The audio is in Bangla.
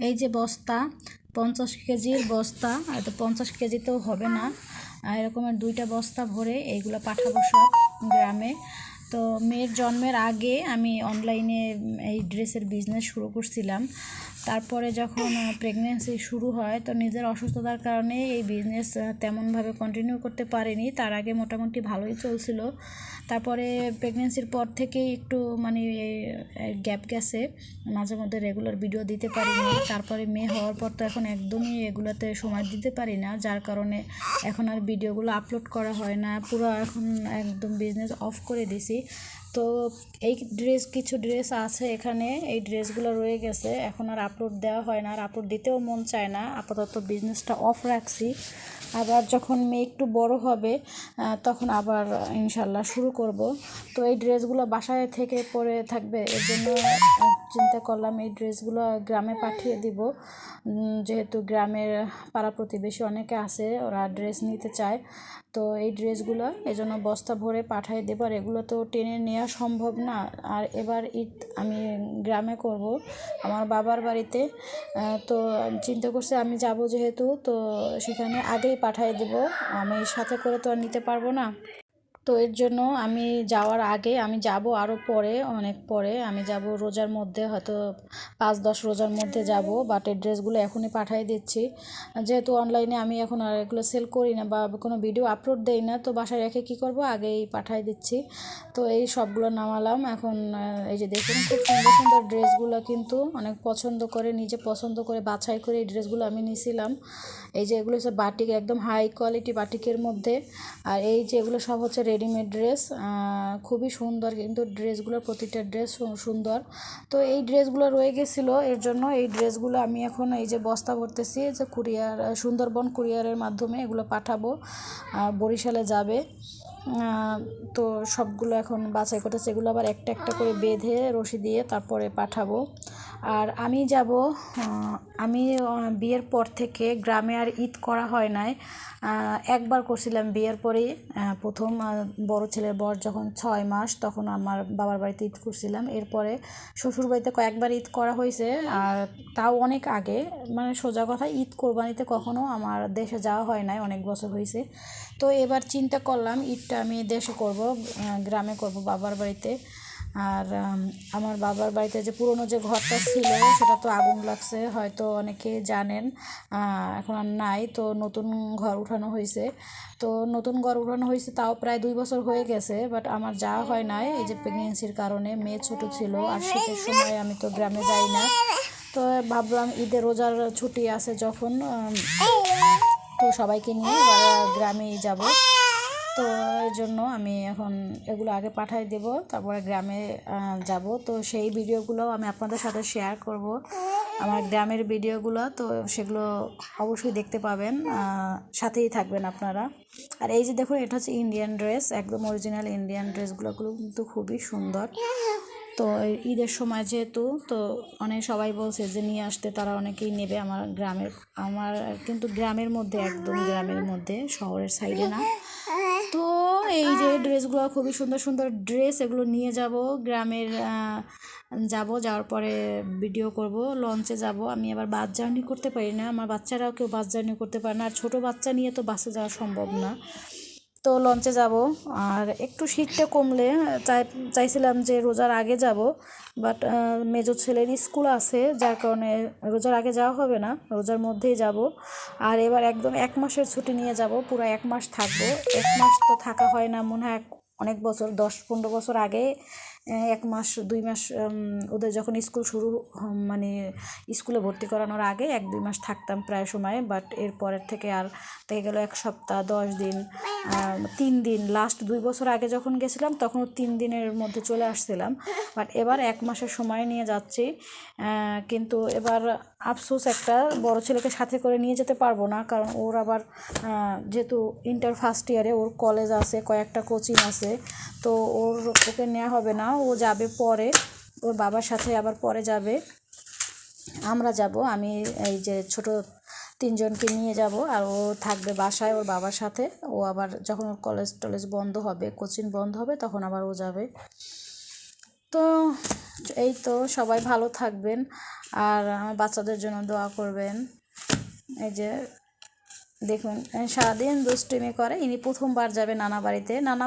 এই যে বস্তা 50 কেজির বস্তা, তো 50 কেজিতেও হবে না, এরকমের 2টা বস্তা ভরে এইগুলো পাঠাবো সব গ্রামে। তো মেয়ের জন্মের আগে আমি অনলাইনে এই ড্রেসের বিজনেস শুরু করছিলাম। তারপরে যখন প্রেগনেন্সি শুরু হয় তো নিজের অসুস্থতার কারণে এই বিজনেস তেমনভাবে কন্টিনিউ করতে পারিনি। তার আগে মোটামুটি ভালোই চলছিল। তারপরে প্রেগনেন্সির পর থেকেই একটু মানে গ্যাপ গেছে, মাঝে মধ্যে রেগুলার ভিডিও দিতে পারিনি। তারপরে মেয়ে হওয়ার পর তো এখন একদমই এগুলোতে সময় দিতে পারি না, যার কারণে এখন আর ভিডিওগুলো আপলোড করা হয় না, পুরো এখন একদম বিজনেস অফ করে দিছি। তো এই কিছু ড্রেস আছে এখানে, এই ড্রেসগুলো রয়ে গেছে, এখন আর আপলোড দেওয়া হয় না, আর আপলোড দিতেও মন চায় না। আপাতত বিজনেসটা অফ রাখছি। আবার যখন মেয়ে একটু বড় হবে তখন আবার ইনশাল্লাহ শুরু করব। তো এই ড্রেসগুলো বাসায় থেকে পরে থাকবে, এর জন্য চিন্তা করলাম এই ড্রেসগুলো গ্রামে পাঠিয়ে দিব। যেহেতু গ্রামের পাড়া প্রতিবেশী অনেকে আছে, ওরা ড্রেস নিতে চায়। তো এই ড্রেসগুলো এই জন্য বস্তা ভরে পাঠিয়ে দেবো। আর এগুলো তো টেনে নেওয়া সম্ভব না। আর এবার ঈদ আমি গ্রামে করব আমার বাবার বাড়িতে। তো চিন্তা করছি আমি যাব যেহেতু, তো সেখানে আগেই পাঠিয়ে দেব, আমি সাথে করে তো আর নিতে পারবো না। তো এর জন্য আমি যাওয়ার আগে আমি যাব, আরও পরে, অনেক পরে আমি যাব, রোজার মধ্যে, হয়তো 5-10 রোজার মধ্যে যাব। বাট এই ড্রেসগুলো এখনই পাঠিয়ে দিচ্ছি, যেহেতু অনলাইনে আমি এখন আর এগুলো সেল করি না বা কোনো ভিডিও আপলোড দেই না, তো বাসায় রেখে কী করব, আগেই পাঠিয়ে দিচ্ছি। তো এই সবগুলো নামালাম এখন। এই যে দেখুন খুব সুন্দর সুন্দর ড্রেসগুলো, কিন্তু অনেক পছন্দ করে, নিজে পছন্দ করে বাছাই করে এই ড্রেসগুলো আমি নিয়েছিলাম। এই যে এগুলো হচ্ছে বাটিক, একদম হাই কোয়ালিটি বাটিকের মধ্যে। আর এই যে এগুলো সব হচ্ছে রেডিমেড ড্রেস, খুবই সুন্দর, কিন্তু ড্রেসগুলোর প্রতিটা ড্রেস সুন্দর। তো এই ড্রেসগুলো রয়ে গেছিলো, এর জন্য এই ড্রেসগুলো আমি এখন এই যে বস্তা ভরতেছি, যে কুরিয়ার, সুন্দরবন কুরিয়ারের মাধ্যমে এগুলো পাঠাবো, বরিশালে যাবে। তো সবগুলো এখন বাছাই করতেছে, এগুলো আবার একটা একটা করে বেঁধে রশি দিয়ে তারপরে পাঠাবো। আর আমি যাব, আমি বিয়ের পর থেকে গ্রামে আর ঈদ করা হয় নাই। একবার করছিলাম বিয়ের পরেই, প্রথম বড় ছেলের বয়স যখন 6 মাস, তখন আমার বাবার বাড়িতে ঈদ করছিলাম। এরপরে শ্বশুরবাড়িতে কয়েকবার ঈদ করা হয়েছে, আর তাও অনেক আগে, মানে সোজা কথা ঈদ কোরবানিতে কখনো আমার দেশে যাওয়া হয় নাই, অনেক বছর হয়েছে। তো এবার চিন্তা করলাম ঈদটা আমি দেশে করব, গ্রামে করব, বাবার বাড়িতে। আর আমার বাবার বাড়িতে যে পুরনো যে ঘরটা ছিল সেটা তো আগুন লাগছে, হয়তো অনেকে জানেন, এখন আর নাই। তো নতুন ঘর উঠানো হয়েছে, তো নতুন ঘর উঠানো হয়েছে, তাও প্রায় 2 বছর হয়ে গেছে, বাট আমার যাওয়া হয় নাই এই যে প্রেগনেন্সির কারণে। মেয়ে ছোট ছিল, আর শীতের সময় আমি তো গ্রামে যাই না। তো ভাবলাম ঈদের রোজার ছুটি আছে যখন, তো সবাইকে নিয়ে গ্রামেই যাব। তো এই জন্য আমি এখন এগুলো আগে পাঠিয়ে দেব, তারপরে গ্রামে যাব। তো সেই ভিডিওগুলোও আমি আপনাদের সাথে শেয়ার করব, আমার গ্রামের ভিডিওগুলো। তো সেগুলো অবশ্যই দেখতে পাবেন, সাথেই থাকবেন আপনারা। আর এই যে দেখুন, এটা হচ্ছে ইন্ডিয়ান ড্রেস, একদম অরিজিনাল ইন্ডিয়ান ড্রেসগুলো কিন্তু খুবই সুন্দর। তো ঈদের সময় যেহেতু, তো অনেক সবাই বলছে যে নিয়ে আসতে, তারা অনেকেই নেবে আমার গ্রামের, আমার কিন্তু গ্রামের মধ্যে, একদম গ্রামের মধ্যে, শহরের সাইডে না। তো এই যে ড্রেসগুলো খুবই সুন্দর সুন্দর ড্রেস, এগুলো নিয়ে যাব গ্রামের, যাওয়ার পরে ভিডিও করব, লঞ্চে যাব। আমি আবার বাস জার্নি করতে পারি না, আমার বাচ্চারাও কেউ বাস জার্নি করতে পারে না, আর ছোটো বাচ্চা নিয়ে তো বাসে যাওয়া সম্ভব না। তো লঞ্চে যাব। আর একটু শীতটা কমলে চাইছিলাম যে রোজার আগে যাব, বাট মেজো ছেলের স্কুল আছে, যার কারণে রোজার আগে যাওয়া হবে না, রোজার মধ্যেই যাব। আর এবার একদম 1 মাসের ছুটি নিয়ে যাব, পুরো 1 মাস থাকবো। 1 মাস তো থাকা হয় না মনে হয়, অনেক বছর, 10-15 বছর আগে 1 মাস 2 মাস, ওদের যখন স্কুল শুরু, মানে স্কুলে ভর্তি করানোর আগে 1-2 মাস থাকতাম প্রায় সময়। বাট এরপরের থেকে আর থেকে গেল 1 সপ্তাহ 10 দিন, 3 দিন। লাস্ট 2 বছর আগে যখন গেছিলাম তখনও 3 দিনের মধ্যে চলে আসছিলাম, বাট এবার 1 মাসের সময় নিয়ে যাচ্ছি। কিন্তু এবার আফসোস, একটা বড় ছেলেকে সাথে করে নিয়ে যেতে পারবো না, কারণ ওর আবার যেহেতু ইন্টার ফার্স্ট ইয়ারে, ওর কলেজ আছে, কয়েকটা কোচিং আছে, তো ওকে নেওয়া হবে না, ও যাবে পরে, ওর বাবার সাথে আবার পরে যাবে। আমরা যাব, আমি এই যে ছোট 3 জনকে নিয়ে যাব, আর ও থাকবে বাসায় ওর বাবার সাথে। ও আবার যখন ওর কলেজ টলেজ বন্ধ হবে, কোচিং বন্ধ হবে, তখন আবার ও যাবে। তো এই তো, সবাই ভালো থাকবেন আর আমার বাচ্চাদের জন্য দোয়া করবেন। এই যে দেখুন, সারাদিন দুষ্টুমি করে। ইনি প্রথমবার যাবে নানা বাড়িতে। নানা